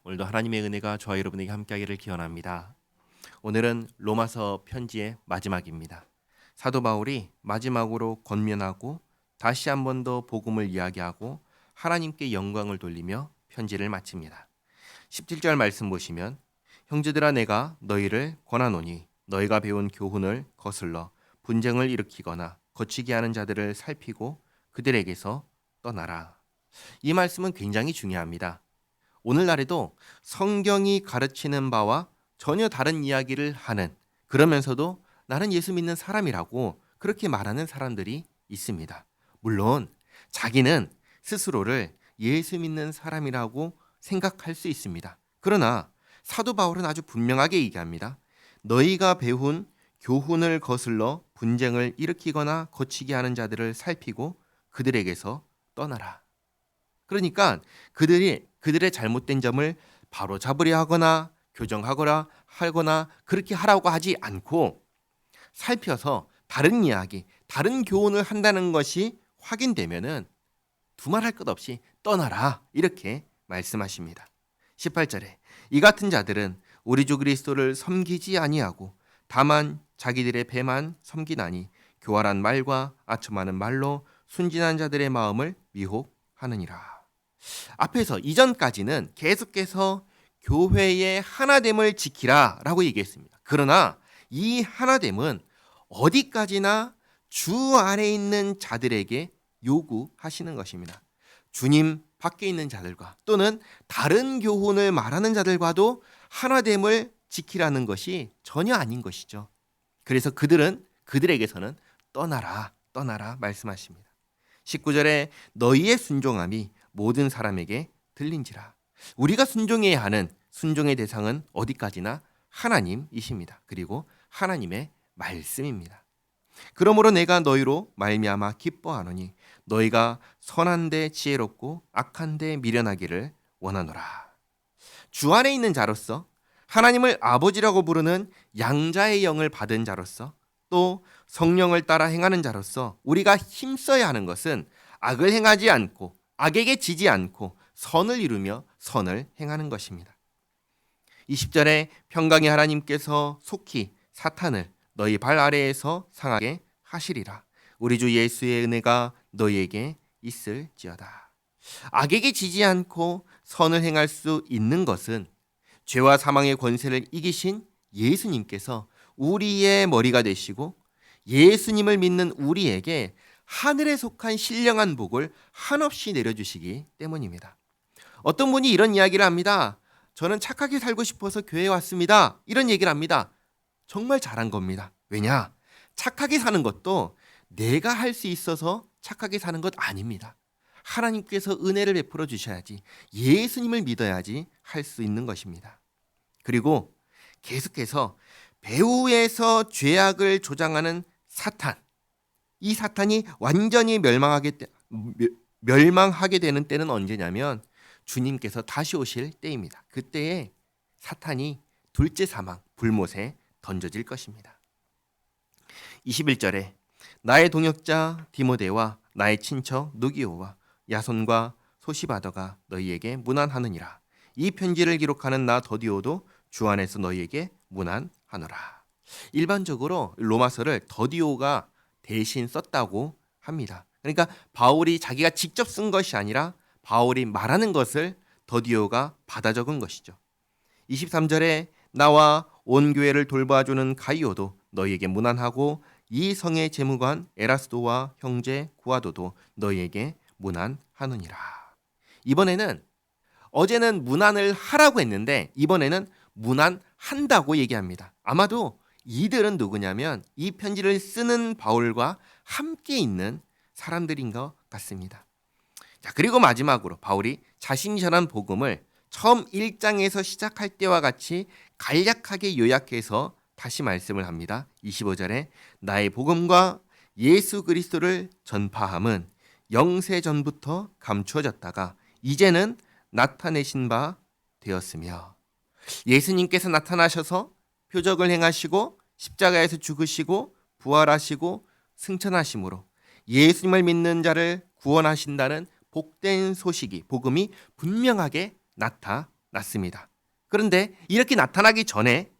오늘도 하나님의 은혜가 저와 여러분에게 함께하기를 기원합니다. 오늘은 로마서 편지의 마지막입니다. 사도 바울이 마지막으로 권면하고 다시 한 번 더 복음을 이야기하고 하나님께 영광을 돌리며 편지를 마칩니다. 17절 말씀 보시면 형제들아 내가 너희를 권하노니 너희가 배운 교훈을 거슬러 분쟁을 일으키거나 거치게 하는 자들을 살피고 그들에게서 떠나라. 이 말씀은 굉장히 중요합니다. 오늘날에도 성경이 가르치는 바와 전혀 다른 이야기를 하는, 그러면서도 나는 예수 믿는 사람이라고 그렇게 말하는 사람들이 있습니다. 물론 자기는 스스로를 예수 믿는 사람이라고 생각할 수 있습니다. 그러나 사도 바울은 아주 분명하게 얘기합니다. 너희가 배운 교훈을 거슬러 분쟁을 일으키거나 거치게 하는 자들을 살피고 그들에게서 떠나라. 그러니까 그들의 잘못된 점을 바로 잡으려 하거나 교정하거나 그렇게 하라고 하지 않고 살펴서 다른 이야기, 다른 교훈을 한다는 것이 확인되면은 두말할 것 없이 떠나라 이렇게 말씀하십니다. 18절에 이 같은 자들은 우리 주 그리스도를 섬기지 아니하고 다만 자기들의 배만 섬기나니 교활한 말과 아첨하는 말로 순진한 자들의 마음을 미혹하느니라. 앞에서 이전까지는 계속해서 교회의 하나됨을 지키라 라고 얘기했습니다. 그러나 이 하나됨은 어디까지나 주 안에 있는 자들에게 요구하시는 것입니다. 주님 밖에 있는 자들과 또는 다른 교훈을 말하는 자들과도 하나됨을 지키라는 것이 전혀 아닌 것이죠. 그래서 그들에게서는 떠나라 말씀하십니다. 19절에 너희의 순종함이 모든 사람에게 들린지라. 우리가 순종해야 하는 순종의 대상은 어디까지나 하나님이십니다. 그리고 하나님의 말씀입니다. 그러므로 내가 너희로 말미암아 기뻐하노니 너희가 선한데 지혜롭고 악한데 미련하기를 원하노라. 주 안에 있는 자로서 하나님을 아버지라고 부르는 양자의 영을 받은 자로서 또 성령을 따라 행하는 자로서 우리가 힘써야 하는 것은 악을 행하지 않고 악에게 지지 않고 선을 이루며 선을 행하는 것입니다. 20절에 평강의 하나님께서 속히 사탄을 너희 발 아래에서 상하게 하시리라. 우리 주 예수의 은혜가 너희에게 있을지어다. 악에게 지지 않고 선을 행할 수 있는 것은 죄와 사망의 권세를 이기신 예수님께서 우리의 머리가 되시고 예수님을 믿는 우리에게 하늘에 속한 신령한 복을 한없이 내려주시기 때문입니다. 어떤 분이 이런 이야기를 합니다. 저는 착하게 살고 싶어서 교회에 왔습니다. 이런 얘기를 합니다. 정말 잘한 겁니다. 왜냐? 착하게 사는 것도 내가 할 수 있어서 착하게 사는 것 아닙니다. 하나님께서 은혜를 베풀어 주셔야지, 예수님을 믿어야지 할 수 있는 것입니다. 그리고 계속해서 배후에서 죄악을 조장하는 사탄, 이 사탄이 완전히 멸망하게 되는 때는 언제냐면 주님께서 다시 오실 때입니다. 그때에 사탄이 둘째 사망, 불못에 던져질 것입니다. 21절에 나의 동역자 디모데와 나의 친처 누기오와 야손과 소시바더가 너희에게 문안하느니라. 이 편지를 기록하는 나 더디오도 주 안에서 너희에게 문안하노라. 일반적으로 로마서를 더디오가 대신 썼다고 합니다. 그러니까 바울이 자기가 직접 쓴 것이 아니라 바울이 말하는 것을 더디오가 받아 적은 것이죠. 23절에 나와 온 교회를 돌봐주는 가이오도 너희에게 문안하고 이 성의 재무관 에라스도와 형제 구아도도 너희에게 문안하느니라. 이번에는 어제는 문안을 하라고 했는데 이번에는 문안한다고 얘기합니다. 아마도 이들은 누구냐면 이 편지를 쓰는 바울과 함께 있는 사람들인 것 같습니다. 자, 그리고 마지막으로 바울이 자신이 전한 복음을 처음 1장에서 시작할 때와 같이 간략하게 요약해서 다시 말씀을 합니다. 25절에 나의 복음과 예수 그리스도를 전파함은 영세 전부터 감추어졌다가 이제는 나타내신 바 되었으며, 예수님께서 나타나셔서 표적을 행하시고 십자가에서 죽으시고 부활하시고 승천하심으로 예수님을 믿는 자를 구원하신다는 복된 소식이, 복음이 분명하게 나타났습니다. 나타났습니다. 그런데 이렇게 나타나기 전에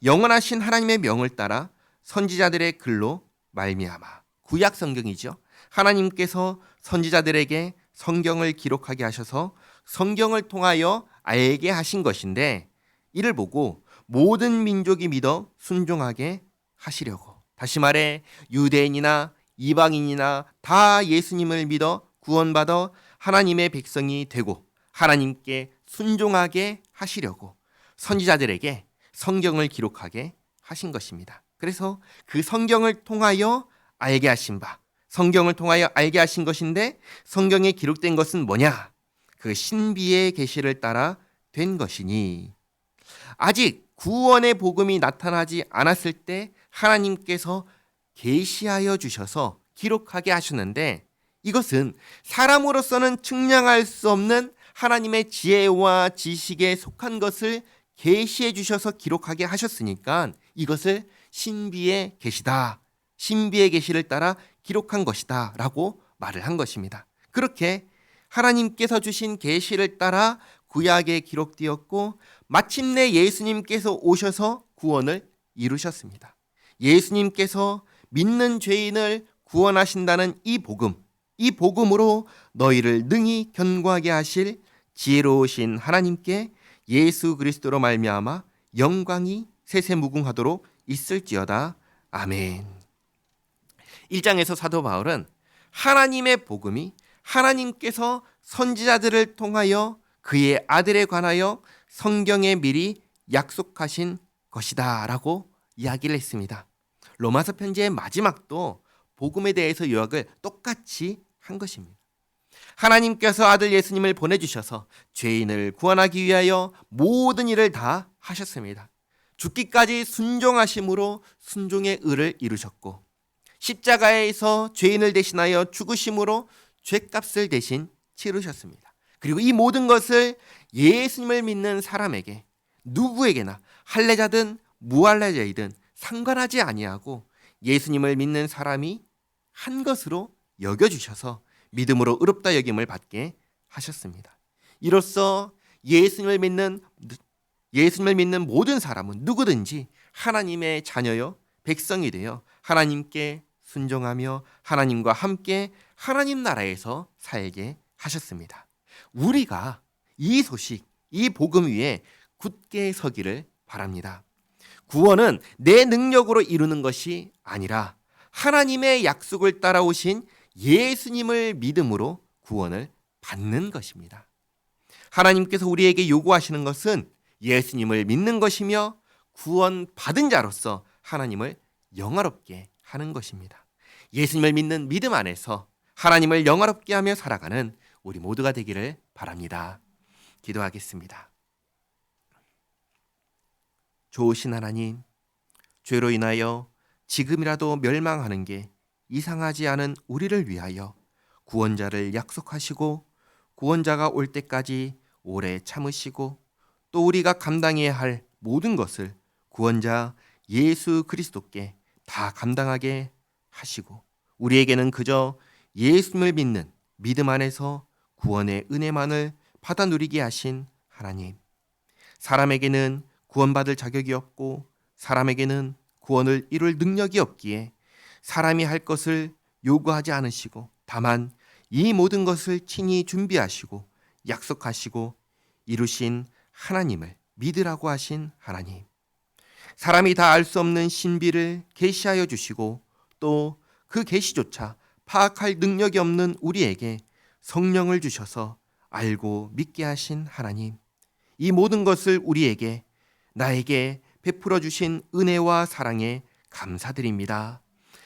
영원하신 하나님의 명을 따라 선지자들의 글로 말미암아, 구약 성경이죠. 하나님께서 선지자들에게 성경을 기록하게 하셔서 성경을 통하여 알게 하신 것인데, 이를 보고 모든 민족이 믿어 순종하게 하시려고, 다시 말해 유대인이나 이방인이나 다 예수님을 믿어 구원받아 하나님의 백성이 되고 하나님께 순종하게 하시려고 선지자들에게 성경을 기록하게 하신 것입니다. 그래서 그 성경을 통하여 알게 하신 바, 성경을 통하여 알게 하신 것인데, 성경에 기록된 것은 뭐냐? 그 신비의 계시를 따라 된 것이니, 아직 구원의 복음이 나타나지 않았을 때 하나님께서 계시하여 주셔서 기록하게 하셨는데, 이것은 사람으로서는 측량할 수 없는 하나님의 지혜와 지식에 속한 것을 계시해 주셔서 기록하게 하셨으니까 이것을 신비의 계시다, 신비의 계시를 따라 기록한 것이다 라고 말을 한 것입니다. 그렇게 하나님께서 주신 계시를 따라 구약에 기록되었고, 마침내 예수님께서 오셔서 구원을 이루셨습니다. 예수님께서 믿는 죄인을 구원하신다는 이 복음, 이 복음으로 너희를 능히 견고하게 하실 지혜로우신 하나님께 예수 그리스도로 말미암아 영광이 세세무궁하도록 있을지어다. 아멘. 1장에서 사도 바울은 하나님의 복음이 하나님께서 선지자들을 통하여 그의 아들에 관하여 성경에 미리 약속하신 것이다 라고 이야기를 했습니다. 로마서 편지의 마지막도 복음에 대해서 요약을 똑같이 한 것입니다. 하나님께서 아들 예수님을 보내주셔서 죄인을 구원하기 위하여 모든 일을 다 하셨습니다. 죽기까지 순종하심으로 순종의 의를 이루셨고, 십자가에서 죄인을 대신하여 죽으심으로 죄값을 대신 치르셨습니다. 그리고 이 모든 것을 예수님을 믿는 사람에게, 누구에게나 할례자든 무할례자이든 상관하지 아니하고 예수님을 믿는 사람이 한 것으로 여겨주셔서 믿음으로 의롭다 여김을 받게 하셨습니다. 이로써 예수님을 믿는 모든 사람은 누구든지 하나님의 자녀요 백성이 되어 하나님께 순종하며 하나님과 함께 하나님 나라에서 살게 하셨습니다. 우리가 이 소식, 이 복음 위에 굳게 서기를 바랍니다. 구원은 내 능력으로 이루는 것이 아니라 하나님의 약속을 따라오신 예수님을 믿음으로 구원을 받는 것입니다. 하나님께서 우리에게 요구하시는 것은 예수님을 믿는 것이며 구원 받은 자로서 하나님을 영화롭게 하는 것입니다. 예수님을 믿는 믿음 안에서 하나님을 영화롭게 하며 살아가는 우리 모두가 되기를 바랍니다. 기도하겠습니다. 좋으신 하나님, 죄로 인하여 지금이라도 멸망하는 게 이상하지 않은 우리를 위하여 구원자를 약속하시고 구원자가 올 때까지 오래 참으시고, 또 우리가 감당해야 할 모든 것을 구원자 예수 그리스도께 다 감당하게 하시고, 우리에게는 그저 예수님을 믿는 믿음 안에서 구원의 은혜만을 받아 누리게 하신 하나님, 사람에게는 구원받을 자격이 없고 사람에게는 구원을 이룰 능력이 없기에 사람이 할 것을 요구하지 않으시고, 다만 이 모든 것을 친히 준비하시고 약속하시고 이루신 하나님을 믿으라고 하신 하나님, 사람이 다 알 수 없는 신비를 계시하여 주시고 또 그 계시조차 파악할 능력이 없는 우리에게 성령을 주셔서 알고 믿게 하신 하나님, 이 모든 것을 우리에게, 나에게 베풀어 주신 은혜와 사랑에 감사드립니다.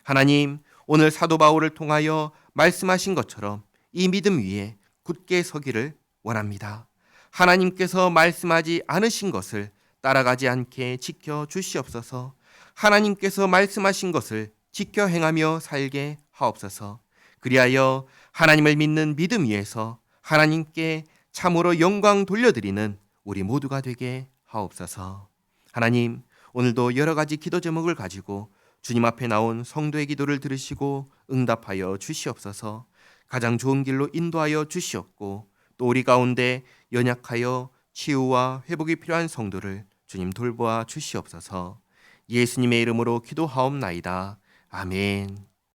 하나님, 오늘 사도 바울을 통하여 말씀하신 것처럼 이 믿음 위에 굳게 서기를 원합니다. 하나님께서 말씀하지 않으신 것을 따라가지 않게 지켜 주시옵소서. 하나님께서 말씀하신 것을 지켜 행하며 살게 하옵소서. 그리하여 하나님을 믿는 믿음 위에서 하나님께 참으로 영광 돌려드리는 우리 모두가 되게 하옵소서. 하나님, 오늘도 여러 가지 기도 제목을 가지고 주님 앞에 나온 성도의 기도를 들으시고 응답하여 주시옵소서. 가장 좋은 길로 인도하여 주시옵고, 또 우리 가운데 연약하여 치유와 회복이 필요한 성도를 주님 돌보아 주시옵소서. 예수님의 이름으로 기도하옵나이다. 아멘.